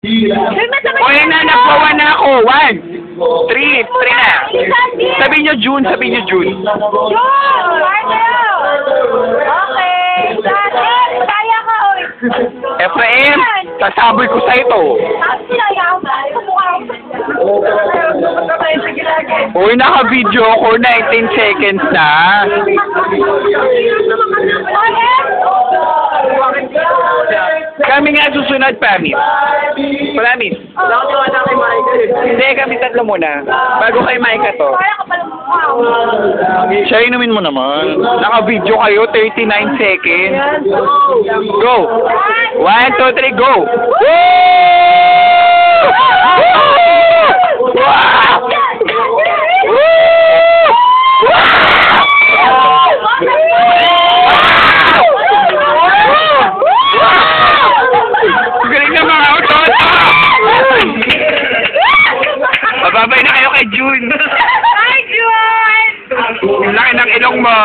O yan na, nagpawa na ako. 1, 3 na. Sabihin nyo June, sabihin nyo June. Okay. Kaya ka, oy. Efraim, sasaboy ko sa ito. Uy, naka-video ko, 19 seconds na. Kami nga susunod, Promise. Promise. Hindi, kami tatlo muna. Bago kay Micah to. Siya, inumin mo naman. Naka-video kayo, 39 seconds. Go! 1, 2, 3, go! Galing na mga autos! Bababay na kayo kay June. Hi, June! Laki ng ilong mo.